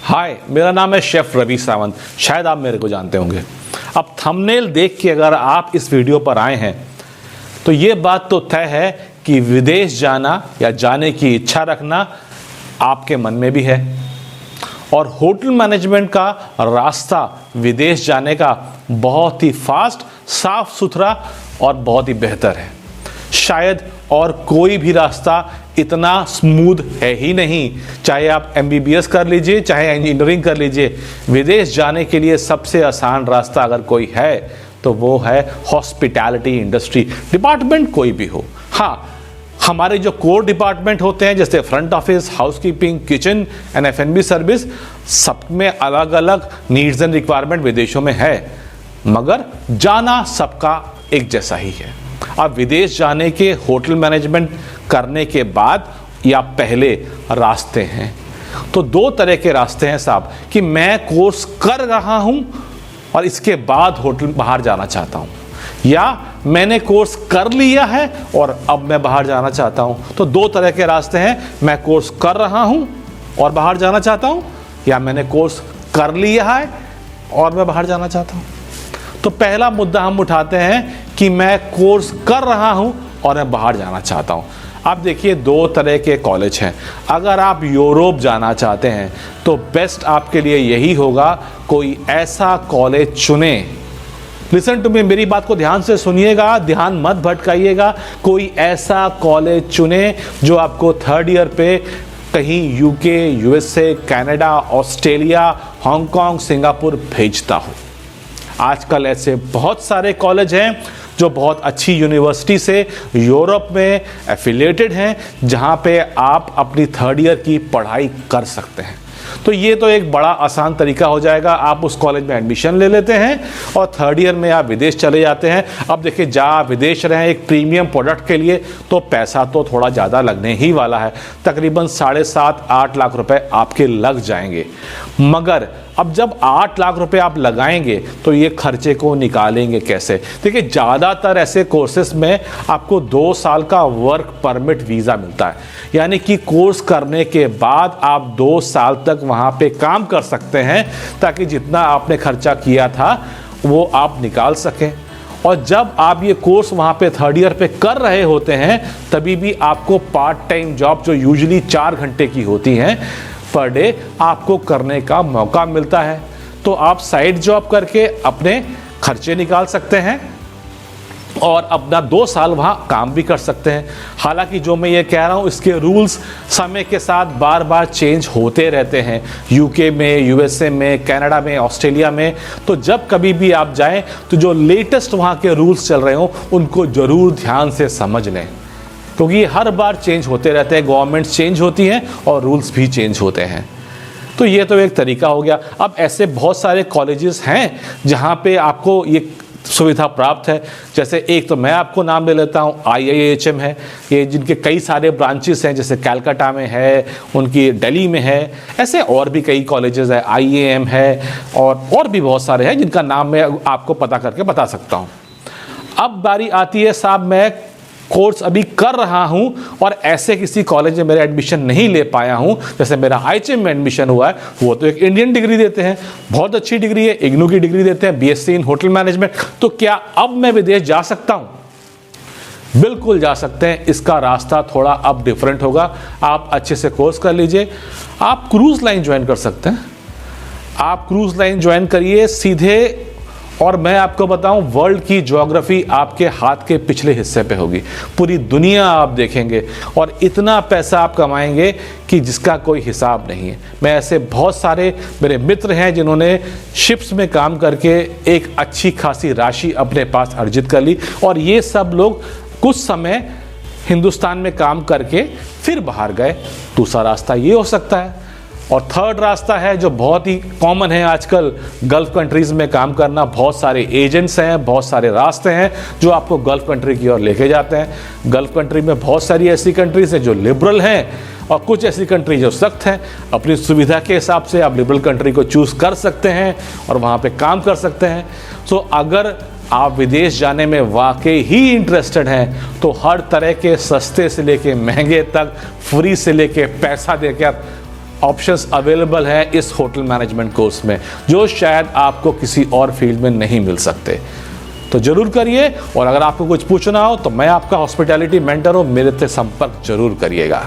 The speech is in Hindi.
हाय, मेरा नाम है शेफ रवि सावंत। शायद आप मेरे को जानते होंगे। अब थंबनेल देख के अगर आप इस वीडियो पर आए हैं तो ये बात तो तय है कि विदेश जाना या जाने की इच्छा रखना आपके मन में भी है, और होटल मैनेजमेंट का रास्ता विदेश जाने का बहुत ही फास्ट, साफ सुथरा और बहुत ही बेहतर है। शायद और कोई भी रास्ता इतना स्मूथ है ही नहीं। चाहे आप MBBS कर लीजिए, चाहे इंजीनियरिंग कर लीजिए, विदेश जाने के लिए सबसे आसान रास्ता अगर कोई है तो वो है हॉस्पिटैलिटी इंडस्ट्री। डिपार्टमेंट कोई भी हो। हाँ, हमारे जो कोर डिपार्टमेंट होते हैं जैसे front office, housekeeping, kitchen and F&B service, सब में अलग अलग नीड्स एंड रिक्वायरमेंट विदेशों में है, मगर जाना सबका एक जैसा ही है। अब विदेश जाने के होटल मैनेजमेंट करने के बाद या पहले रास्ते हैं, तो दो तरह के रास्ते हैं साहब, कि मैं कोर्स कर रहा हूं और इसके बाद होटल बाहर जाना चाहता हूं, या मैंने कोर्स कर लिया है और अब मैं बाहर जाना चाहता हूं। तो दो तरह के रास्ते हैं, मैं कोर्स कर रहा हूं और बाहर जाना चाहता हूं, या मैंने कोर्स कर लिया है और मैं बाहर जाना चाहता हूं। तो पहला मुद्दा हम उठाते हैं कि मैं कोर्स कर रहा हूं और मैं बाहर जाना चाहता हूं। आप देखिए, दो तरह के कॉलेज हैं। अगर आप यूरोप जाना चाहते हैं तो बेस्ट आपके लिए यही होगा, कोई ऐसा कॉलेज चुने। लिसन टू मी, मेरी बात को ध्यान से सुनिएगा, ध्यान मत भटकाइएगा। कोई ऐसा कॉलेज चुने जो आपको थर्ड ईयर पे कहीं UK, USA, Canada, Australia, Hong Kong, Singapore भेजता हो। आजकल ऐसे बहुत सारे कॉलेज हैं जो बहुत अच्छी यूनिवर्सिटी से यूरोप में एफिलिएटेड हैं, जहां पे आप अपनी थर्ड ईयर की पढ़ाई कर सकते हैं। तो ये तो एक बड़ा आसान तरीका हो जाएगा। आप उस कॉलेज में एडमिशन ले लेते हैं और थर्ड ईयर में आप विदेश चले जाते हैं। अब देखिए, जा विदेश रहे एक प्रीमियम प्रोडक्ट के लिए तो पैसा तो थोड़ा ज़्यादा लगने ही वाला है। तकरीबन 7.5-8 लाख रुपए आपके लग जाएंगे। मगर अब जब 8 लाख रुपए आप लगाएंगे तो ये खर्चे को निकालेंगे कैसे? देखिए, ज़्यादातर ऐसे कोर्सेस में आपको 2 साल का वर्क परमिट वीज़ा मिलता है, यानी कि कोर्स करने के बाद आप 2 साल तक वहाँ पे काम कर सकते हैं, ताकि जितना आपने खर्चा किया था वो आप निकाल सकें। और जब आप ये कोर्स वहाँ पे थर्ड ईयर पे कर रहे होते हैं, तभी भी आपको पार्ट टाइम जॉब जो यूजुअली 4 घंटे की होती हैं पर डे, आपको करने का मौका मिलता है। तो आप साइड जॉब करके अपने खर्चे निकाल सकते हैं और अपना 2 साल वहाँ काम भी कर सकते हैं। हालांकि जो मैं ये कह रहा हूँ, इसके रूल्स समय के साथ बार बार चेंज होते रहते हैं, UK में, USA में, कनाडा में, ऑस्ट्रेलिया में। तो जब कभी भी आप जाएं तो जो लेटेस्ट वहाँ के रूल्स चल रहे हों उनको ज़रूर ध्यान से समझ लें, क्योंकि ये हर बार चेंज होते रहते हैं। गवर्नमेंट्स चेंज होती हैं और रूल्स भी चेंज होते हैं। तो ये तो एक तरीका हो गया। अब ऐसे बहुत सारे कॉलेजेस हैं जहाँ पे आपको ये सुविधा प्राप्त है। जैसे एक तो मैं आपको नाम ले लेता हूँ, IIHM है, ये जिनके कई सारे ब्रांचेस हैं, जैसे कलकत्ता में है, उनकी दिल्ली में है। ऐसे और भी कई कॉलेजेस है, IAM है, और भी बहुत सारे हैं जिनका नाम मैं आपको पता करके बता सकता हूँ। अब बारी आती है, साहब मैं कोर्स अभी कर रहा हूं और ऐसे किसी कॉलेज में मेरा एडमिशन नहीं ले पाया हूं, जैसे मेरा IHM में एडमिशन हुआ है। वो तो एक इंडियन डिग्री देते हैं, बहुत अच्छी डिग्री है, IGNOU की डिग्री देते हैं, BSc इन होटल मैनेजमेंट। तो क्या अब मैं विदेश जा सकता हूं? बिल्कुल जा सकते हैं। इसका रास्ता थोड़ा अब डिफरेंट होगा। आप अच्छे से कोर्स कर लीजिए। आप क्रूज लाइन ज्वाइन कर सकते हैं। आप क्रूज लाइन ज्वाइन करिए सीधे, और मैं आपको बताऊं, वर्ल्ड की ज्योग्राफी आपके हाथ के पिछले हिस्से पे होगी। पूरी दुनिया आप देखेंगे और इतना पैसा आप कमाएंगे कि जिसका कोई हिसाब नहीं है। मैं ऐसे बहुत सारे मेरे मित्र हैं जिन्होंने शिप्स में काम करके एक अच्छी खासी राशि अपने पास अर्जित कर ली, और ये सब लोग कुछ समय हिंदुस्तान में काम करके फिर बाहर गए। दूसरा रास्ता ये हो सकता है। और थर्ड रास्ता है जो बहुत ही कॉमन है आजकल, गल्फ़ कंट्रीज़ में काम करना। बहुत सारे एजेंट्स हैं, बहुत सारे रास्ते हैं जो आपको गल्फ़ कंट्री की ओर लेके जाते हैं। गल्फ़ कंट्री में बहुत सारी ऐसी कंट्रीज़ हैं जो लिबरल हैं और कुछ ऐसी कंट्री जो सख्त हैं। अपनी सुविधा के हिसाब से आप लिबरल कंट्री को चूज़ कर सकते हैं और वहाँ पे काम कर सकते हैं। सो अगर आप विदेश जाने में वाकई ही इंटरेस्टेड हैं तो हर तरह के सस्ते से लेके महंगे तक, फ्री से लेके पैसा देकर ऑप्शंस अवेलेबल हैं इस होटल मैनेजमेंट कोर्स में, जो शायद आपको किसी और फील्ड में नहीं मिल सकते। तो जरूर करिए, और अगर आपको कुछ पूछना हो तो मैं आपका हॉस्पिटैलिटी मेंटर हूं, मेरे से संपर्क जरूर करिएगा।